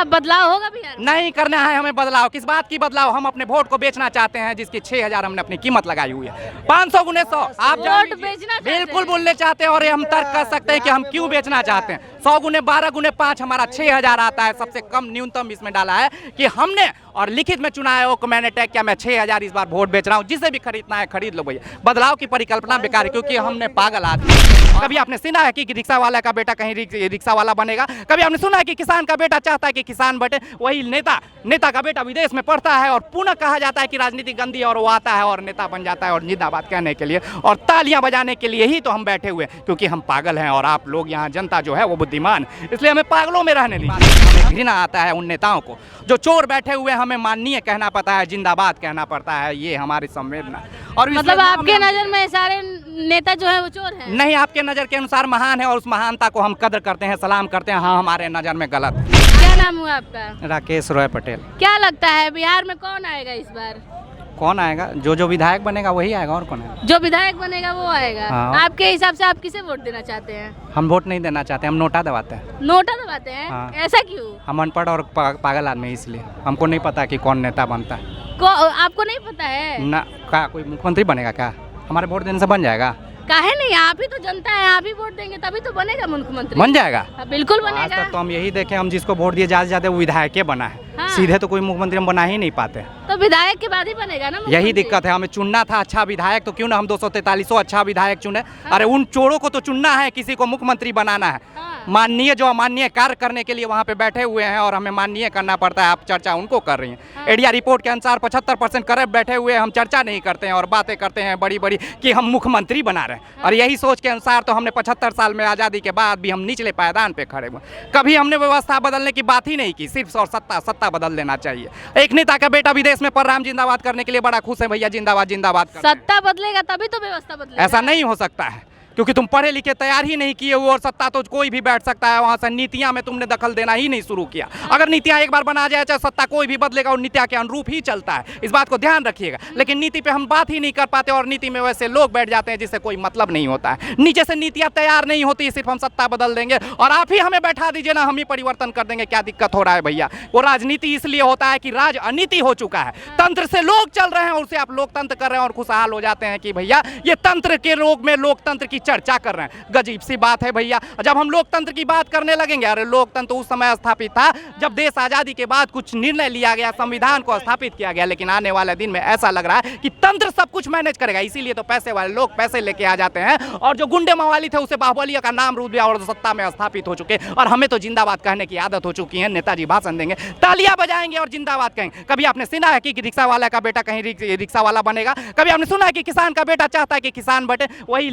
क्या बदलाव होगा बिहार में? नहीं करना है हमें बदलाव। किस बात की बदलाव? हम अपने वोट को बेचना चाहते हैं, जिसकी 6000 हमने अपनी कीमत लगाई हुई है। 500 गुने 100 आप वोट बेचना चाहते हैं? बिल्कुल बोलने चाहते हैं, और ये हम तर्क कर सकते हैं कि हम क्यों बेचना चाहते हैं। 100 गुने 12 गुने 5 हमारा 6000 आता है। सबसे कम न्यूनतम इसमें डाला है कि हमने, और लिखित में चुना है को मैंने टैग किया, मैं 6000 इस बार वोट बेच रहा हूँ। जिसे भी खरीदना है खरीद लो भैया। बदलाव की परिकल्पना बेकार है, क्योंकि हमने पागल आदमी। कभी आपने सुना है कि रिक्शा वाला का बेटा कहीं रिक्शा वाला बनेगा? कभी आपने सुना है कि किसान का बेटा चाहता है कि किसान बने? वही नेता का बेटा विदेश में पढ़ता है और पुनः कहा जाता है कि राजनीति गंदी, और वो आता है और नेता बन जाता है, और जिंदाबाद कहने के लिए और तालियां बजाने के लिए ही तो हम बैठे हुए हैं, क्योंकि हम पागल हैं और आप लोग यहाँ जनता जो है वो बुद्धिमान, इसलिए हमें पागलों में रहने दीजिए। हमें घृणा आता है उन नेताओं को जो चोर बैठे हुए, हमें माननीय कहना पड़ता है, जिंदाबाद कहना पड़ता है। ये हमारी संवेदना। और मतलब आपके नजर में सारे नेता जो है वो चोर हैं? नहीं, आपके नजर के अनुसार महान है, और उस महानता को हम कदर करते हैं, सलाम करते हैं। हाँ, हमारे नजर में गलत है। क्या नाम हुआ आपका? राकेश रॉय पटेल। क्या लगता है बिहार में कौन आएगा इस बार? कौन आएगा? जो विधायक बनेगा वही आएगा, और कौन आएगा? जो विधायक बनेगा वो आएगा। हाँ। आपके हिसाब से आप किसे वोट देना चाहते हैं? हम वोट नहीं देना चाहते, हम नोटा दबाते हैं। नोटा दबाते हैं? हाँ। ऐसा क्यों? हम अनपढ़ और पागल आदमी, इसलिए हमको नहीं पता कि कौन नेता बनता है। आपको नहीं पता है? ना, क्या कोई मुख्यमंत्री बनेगा क्या? हमारे वोट देने से बन जाएगा? काहे नहीं, आप ही तो जनता है, आप ही वोट देंगे तभी तो बनेगा मुख्यमंत्री। बन जाएगा? हाँ, बिल्कुल आज बनेगा। तक तो हम यही देखे, हम जिसको वोट दिए ज्यादा से ज्यादा वो विधायक बना है। हाँ। सीधे तो कोई मुख्यमंत्री हम बना ही नहीं पाते। तो विधायक के बाद ही बनेगा ना मुख्यमंत्री? यही दिक्कत है, हमें चुनना था अच्छा विधायक, तो क्यों ना हम 243 अच्छा विधायक चुने। अरे उन चोरों को तो चुनना है, किसी को मुख्यमंत्री बनाना है। हाँ। माननीय जो अमाननीय कार्य करने के लिए वहाँ पे बैठे हुए हैं, और हमें माननीय करना पड़ता है। आप चर्चा उनको कर रही हैं। हाँ। एडिया रिपोर्ट के अनुसार 75% करप्ट बैठे हुए हैं, हम चर्चा नहीं करते हैं और बातें करते हैं बड़ी बड़ी कि हम मुख्यमंत्री बना रहे हैं। और यही सोच के अनुसार तो हमने 75 साल में आज़ादी के बाद भी हम निचले पायदान पे खड़े हुए। कभी हमने व्यवस्था बदलने की बात ही नहीं की, सिर्फ और सत्ता बदल देना चाहिए। एक नेता का बेटा विदेश में पढ़ रहा, हम जिंदाबाद करने के लिए बड़ा खुश है भैया। जिंदाबाद जिंदाबाद। सत्ता बदलेगा तभी तो व्यवस्था बदलेगा। ऐसा नहीं हो सकता है, क्योंकि तुम पढ़े लिखे तैयार ही नहीं किए हुए, और सत्ता तो कोई भी बैठ सकता है वहां से। नीतियां में तुमने दखल देना ही नहीं शुरू किया। अगर नीतियां एक बार बना जाए, चाहे सत्ता कोई भी बदलेगा और नीतियां के अनुरूप ही चलता है, इस बात को ध्यान रखिएगा। लेकिन नीति पे हम बात ही नहीं कर पाते, और नीति में वैसे लोग बैठ जाते हैं जिससे कोई मतलब नहीं होता है। नीचे से नीतियां तैयार नहीं होती, सिर्फ हम सत्ता बदल देंगे और आप ही हमें बैठा दीजिए ना, हम ही परिवर्तन कर देंगे। क्या दिक्कत हो रहा है भैया? वो राजनीति इसलिए होता है कि राज अनीति हो चुका है, तंत्र से लोग चल रहे हैं, और उसे आप लोकतंत्र कर रहे हैं और खुशहाल हो जाते हैं कि भैया ये तंत्र के रोग में लोकतंत्र की चर्चा कर रहे हैं। गजीब सी बात है भैया। जब हम लोकतंत्र की बात करने लगेंगे, अरे लोकतंत्र उस समय स्थापित था जब देश आजादी के बाद कुछ निर्णय लिया गया, संविधान को स्थापित किया गया। लेकिन आने वाले दिन में ऐसा लग रहा है कि तंत्र सब कुछ मैनेज करेगा। इसीलिए तो पैसे वाले लोग पैसे लेके आ जाते हैं, और जो गुंडे मवाली थे उसे बाहुबलिया का नाम रूप दिया और सत्ता में स्थापित हो चुके। और हमें तो जिंदाबाद कहने की आदत हो चुकी है। नेताजी भाषण देंगे, तालियां बजाएंगे और जिंदाबाद कहेंगे। कभी आपने सुना है कि रिक्शा वाला का बेटा कहीं रिक्शा वाला बनेगा? कभी आपने सुना है कि किसान का बेटा चाहता है कि किसान बने? वही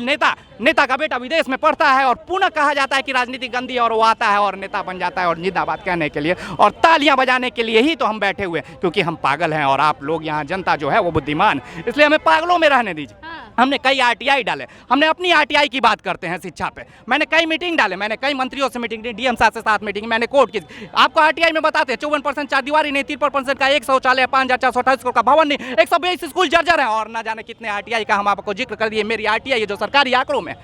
नेता का बेटा विदेश में पढ़ता है और पुनः कहा जाता है कि राजनीति गंदी, और वो आता है और नेता बन जाता है, और जिंदाबाद कहने के लिए और तालियां बजाने के लिए ही तो हम बैठे हुए हैं, क्योंकि हम पागल हैं और आप लोग यहाँ जनता जो है वो बुद्धिमान, इसलिए हमें पागलों में रहने दीजिए। हाँ। हमने कई आरटीआई डाले, हमने अपनी आरटीआई की बात करते हैं शिक्षा पे। मैंने कई मीटिंग डाले, मैंने कई मंत्रियों से मीटिंग दी, डीएम साहब से साथ मीटिंग, मैंने कोर्ट की। आपको आरटीआई में बताते हैं 54% 4 दीवारी नहीं, 53% का एक शौचालय, 5428 करोड़ का भवन नहीं, 122 स्कूल जर्जर है, और ना जाने कितने आरटीआई का हम आपको जिक्र कर दिए। मेरी आरटीआई जो सरकारी आंकड़ों में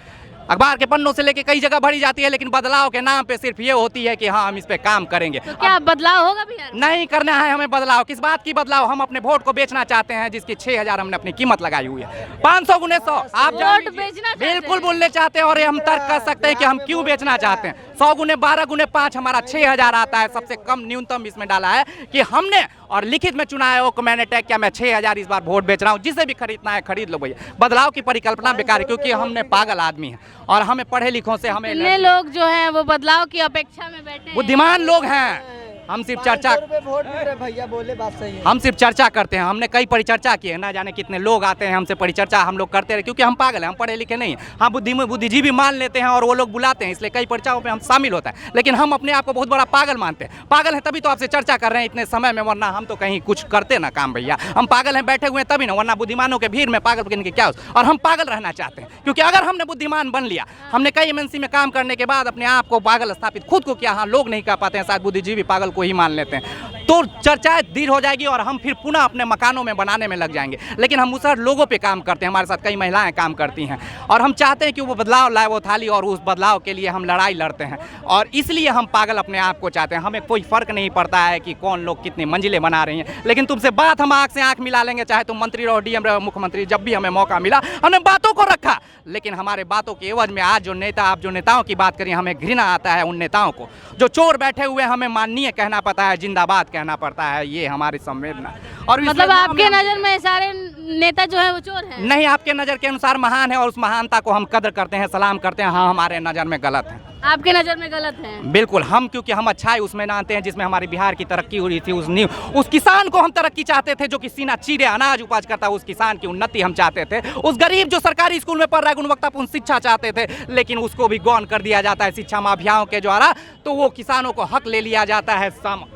अखबार के पन्नों से लेके कई जगह भरी जाती है, लेकिन बदलाव के नाम पे सिर्फ ये होती है कि हाँ हम इस पे काम करेंगे। तो क्या बदलाव होगा बिहार में? नहीं करना है हमें बदलाव। किस बात की बदलाव? हम अपने वोट को बेचना चाहते हैं, जिसकी 6000 हमने अपनी कीमत लगाई हुई है। 500 गुने 100 आप वोट बेचना चाहते हैं? बिल्कुल बोलने चाहते हैं, और ये हम तर्क कर सकते हैं कि हम क्यों बेचना चाहते हैं। 100 गुने 12 गुने 5 हमारा 6000 आता है। सबसे कम न्यूनतम इसमें डाला है कि हमने, और लिखित में चुना है को मैंने टैग किया, मैं 6000 इस बार वोट बेच रहा हूँ। जिसे भी खरीदना है खरीद लो भैया। बदलाव की परिकल्पना बेकार है, क्योंकि हमने पागल आदमी है और हमें पढ़े लिखों से हमें इतने लोग जो हैं वो बदलाव की अपेक्षा में बैठे हैं। बुद्धिमान लोग हैं। हम सिर्फ चर्चा वोट मिल रहे भैया, बोले बात सही है। हम सिर्फ चर्चा करते हैं। हमने कई परिचर्चा की है, ना जाने कितने लोग आते हैं हमसे परिचर्चा हम लोग करते रहे, क्योंकि हम पागल हैं, हम पढ़े लिखे नहीं हैं। हाँ बुद्धिजीवी मान लेते हैं और वो लोग बुलाते हैं, इसलिए कई परिचर्चाओं पे हम शामिल होता है। लेकिन हम अपने आप को बहुत बड़ा पागल मानते हैं। पागल है तभी तो आपसे चर्चा कर रहे हैं इतने समय में, वरना हम तो कहीं कुछ करते ना काम भैया। हम पागल हैं बैठे हुए हैं तभी ना, वरना बुद्धिमानों के भीड़ में पागल बन के क्या। और हम पागल रहना चाहते हैं, क्योंकि अगर हमने बुद्धिमान बन लिया, हमने कई एमएनसी में काम करने के बाद अपने आप को पागल स्थापित खुद को किया। हाँ लोग नहीं कह पाते हैं, शायद बुद्धिजीवी पागल को ही मान लेते हैं। तो चर्चाएं दृढ़ हो जाएगी और हम फिर पुनः अपने मकानों में बनाने में लग जाएंगे। लेकिन हम मुसहर लोगों पे काम करते हैं, हमारे साथ कई महिलाएं काम करती हैं और हम चाहते हैं कि वो बदलाव लाए वो थाली, और उस बदलाव के लिए हम लड़ाई लड़ते हैं और इसलिए हम पागल अपने आप को चाहते हैं। हमें कोई फर्क नहीं पड़ता है कि कौन लोग कितनी मंजिलें बना रही हैं, लेकिन तुमसे बात हम आँख से आँख मिला लेंगे, चाहे तुम मंत्री रहो, डीएम रहो, मुख्यमंत्री। जब भी हमें मौका मिला हमने बातों को रखा, लेकिन हमारे बातों के एवज में आज जो नेता, आप जो नेताओं की बात करिए, हमें घृणा आता है उन नेताओं को जो चोर बैठे हुए, हमें माननीय कहना पड़ता है, जिंदाबाद कहना पड़ता है। ये हमारी संवेदना। और मतलब आपके नज़र में सारे नेता जो है वो चोर हैं? नहीं, आपके नज़र के अनुसार महान है और उस महानता को हम कदर करते हैं, सलाम करते हैं। हाँ, हमारे नज़र में गलत है। आपके नज़र में गलत है? बिल्कुल। हम क्योंकि हम अच्छाई उसमें मानते हैं जिसमें हमारी बिहार की तरक्की हुई थी। उस किसान को हम तरक्की चाहते थे जो कि सीना चीरे अनाज उपज करता, उस किसान की उन्नति हम चाहते थे। उस गरीब जो सरकारी स्कूल में पढ़ रहा है, गुणवत्तापूर्ण शिक्षा चाहते थे, लेकिन उसको भी गौन कर दिया जाता है शिक्षा माफियाओं के द्वारा। तो वो किसानों को हक ले लिया जाता है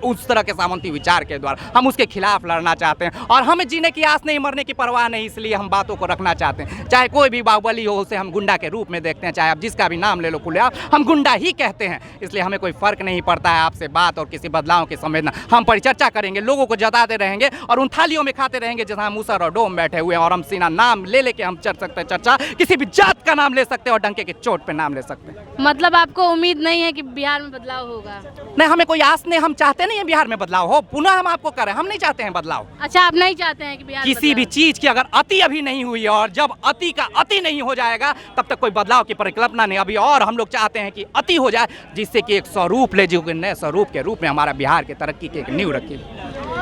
उस तरह के सामंती विचार के द्वारा। हम उसके खिलाफ लड़ना चाहते हैं और हमें जीने की आस नहीं, मरने की परवाह नहीं, इसलिए हम बातों को रखना चाहते हैं। चाहे कोई भी बाहुबली हो, उसे हम गुंडा के रूप में देखते हैं, चाहे आप जिसका भी नाम ले लो खुलेआम, हम गुंडा ही कहते हैं। इसलिए हमें कोई फर्क नहीं पड़ता है आपसे बात और किसी बदलाव की संवेदना। हम परिचर्चा करेंगे, लोगों को जताते रहेंगे और उन थालियों में खाते रहेंगे जहां मुसहर और डोम बैठे हुए हैं। और हम सीना नाम ले लेके हम चढ़ सकते हैं, चर्चा किसी भी जात का नाम ले सकते हैं और डंके की चोट पे नाम ले सकते हैं। मतलब आपको उम्मीद नहीं है कि बिहार में बदलाव होगा? नहीं, हमें कोई आस नहीं, हम चाहते नहीं है बिहार में बदलाव हो। पुनः हम आपको करें, हम नहीं चाहते हैं बदलाव। अच्छा, आप नहीं चाहते हैं कि बिहार किसी भी चीज की अगर अति अभी नहीं हुई और जब अति का अति नहीं हो जाएगा तब तक कोई बदलाव की परिकल्पना नहीं। अभी और हम लोग चाहते हैं कि अति हो जाए, जिससे कि एक स्वरूप ले, जो कि नए स्वरूप के रूप में हमारा बिहार की तरक्की की एक नींव रखी।